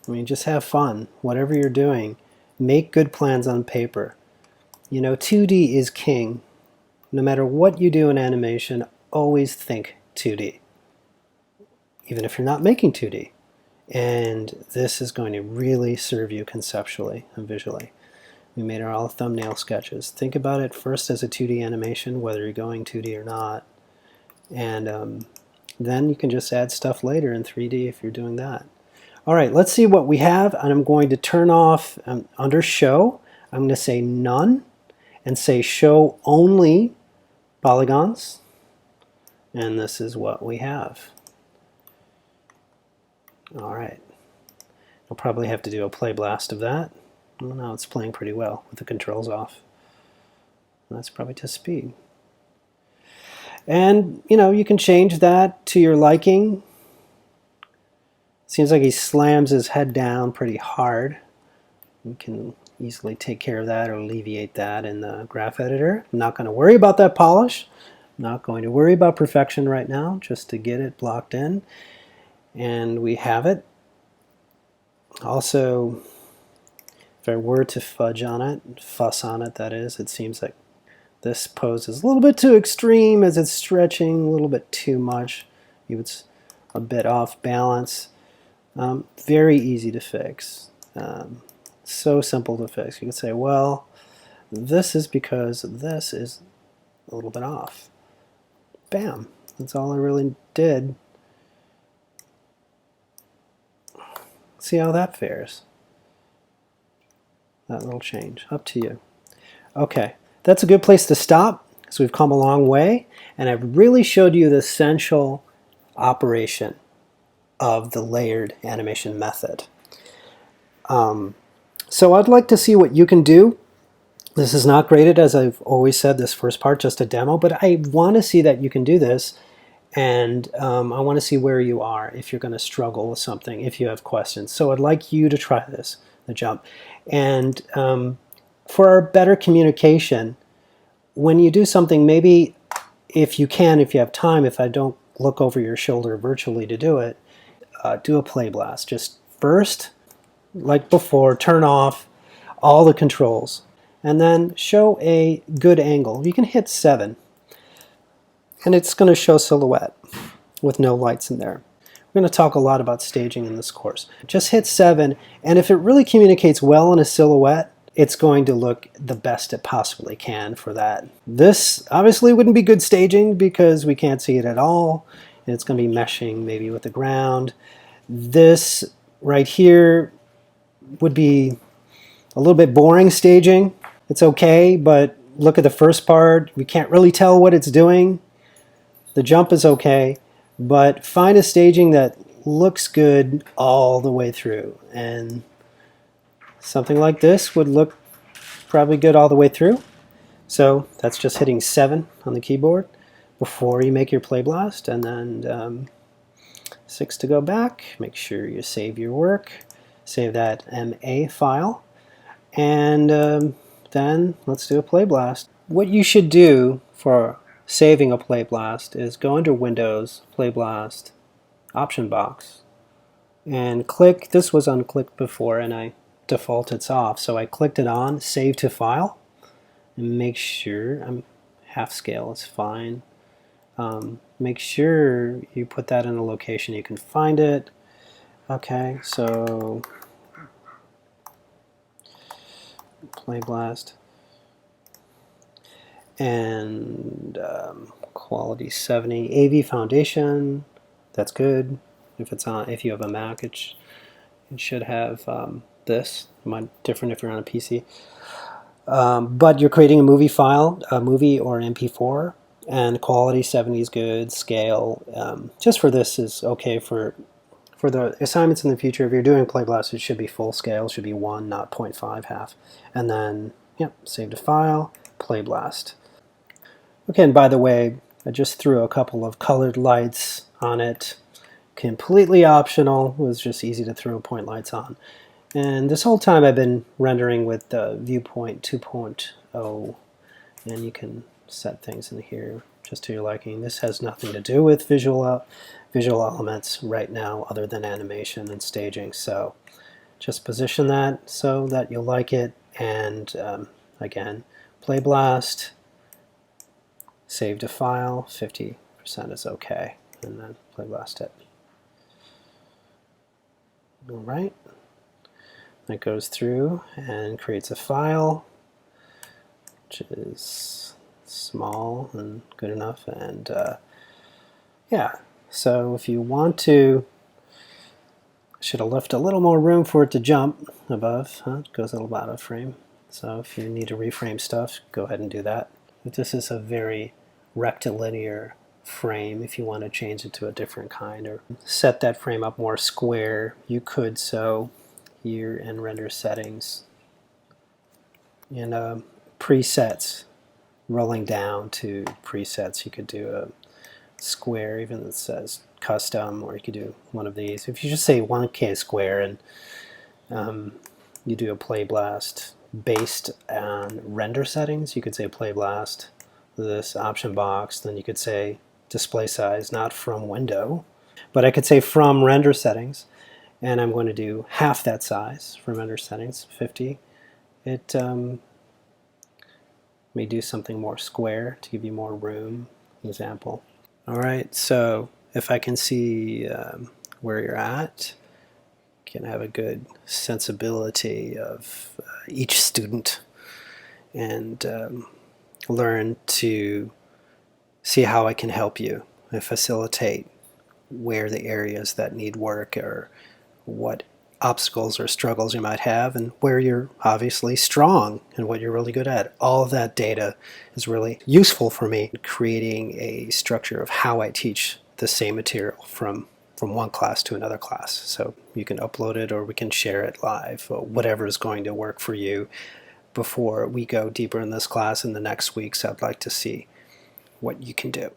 I mean, just have fun. Whatever you're doing, make good plans on paper. You know, 2D is king. No matter what you do in animation, always think 2D, even if you're not making 2D. And this is going to really serve you conceptually and visually. We made our all thumbnail sketches. Think about it first as a 2D animation, whether you're going 2D or not. And then you can just add stuff later in 3D if you're doing that. All right, let's see what we have. And I'm going to turn off under show. I'm going to say none and say show only polygons. And this is what we have. All right. I'll probably have to do a play blast of that. Well, now it's playing pretty well with the controls off. That's probably to speed. And, you know, you can change that to your liking. Seems like he slams his head down pretty hard. You can easily take care of that or alleviate that in the graph editor. I'm not going to worry about that polish. I'm not going to worry about perfection right now, just to get it blocked in. And we have it. Also, if I were to fudge on it, fuss on it, that is, it seems like this pose is a little bit too extreme as it's stretching, a little bit too much. It's a bit off balance. Very easy to fix. So simple to fix. You can say, well, this is because this is a little bit off. Bam. That's all I really did. See how that fares. That little change. Up to you. Okay. That's a good place to stop, because we've come a long way, and I've really showed you the essential operation of the layered animation method. So I'd like to see what you can do. This is not graded, as I've always said, this first part, just a demo, but I want to see that you can do this, and I want to see where you are if you're going to struggle with something, if you have questions. So I'd like you to try this, the jump. And for our better communication, when you do something, maybe if you can, if you have time, if I don't look over your shoulder virtually to do it, do a play blast. Just first, like before, turn off all the controls and then show a good angle. You can hit 7 and it's going to show silhouette with no lights in there. We're going to talk a lot about staging in this course. Just hit 7, and if it really communicates well in a silhouette, it's going to look the best it possibly can for that. This obviously wouldn't be good staging because we can't see it at all. It's going to be meshing maybe with the ground. This right here would be a little bit boring staging. It's okay, but look at the first part. We can't really tell what it's doing. The jump is okay, but find a staging that looks good all the way through. And something like this would look probably good all the way through. So that's just hitting 7 on the keyboard before you make your play blast, and then 6 to go back. Make sure you save your work. Save that MA file. And then let's do a play blast. What you should do for saving a play blast is go under Windows, Play Blast, Option Box, and click. This was unclicked before and I default it's off, so I clicked it on, Save to File, and make sure half scale is fine. Make sure you put that in a location you can find it. Okay, so Play Blast and quality 70 AV Foundation. That's good. If it's on, if you have a Mac, it should have this. It might be different if you're on a PC. But you're creating a movie file, a movie or an MP4, and quality 70 is good. Scale, just for this is okay for the assignments in the future. If you're doing Play Blast, it should be full scale. It should be 1, not 0.5 half. And then, yep, save to file, Play Blast. Okay, and by the way, I just threw a couple of colored lights on it. Completely optional. It was just easy to throw point lights on. And this whole time I've been rendering with Viewpoint 2.0, and you can set things in here just to your liking. This has nothing to do with visual elements right now other than animation and staging, so just position that so that you'll like it. And again, Play Blast, save to file, 50% is okay, and then Play Blast it. All right. That goes through and creates a file, which is small and good enough. And yeah, so if you want to, should have left a little more room for it to jump above. It goes a little out of frame. So if you need to reframe stuff, go ahead and do that. But this is a very rectilinear frame. If you want to change it to a different kind or set that frame up more square, you could. So here in render settings, in presets, rolling down to presets, you could do a square, even that says custom, or you could do one of these. If you just say 1K square and you do a Play Blast based on render settings, you could say Play Blast, this option box, then you could say display size, not from window, but I could say from render settings, and I'm going to do half that size from render settings, 50. It may do something more square to give you more room, example. All right, so if I can see where you're at, can have a good sensibility of each student and learn to see how I can help you and facilitate where the areas that need work or what obstacles or struggles you might have and where you're obviously strong and what you're really good at. All of that data is really useful for me in creating a structure of how I teach the same material from one class to another class. So you can upload it or we can share it live, or whatever is going to work for you. Before we go deeper in this class in the next weeks, I'd like to see what you can do.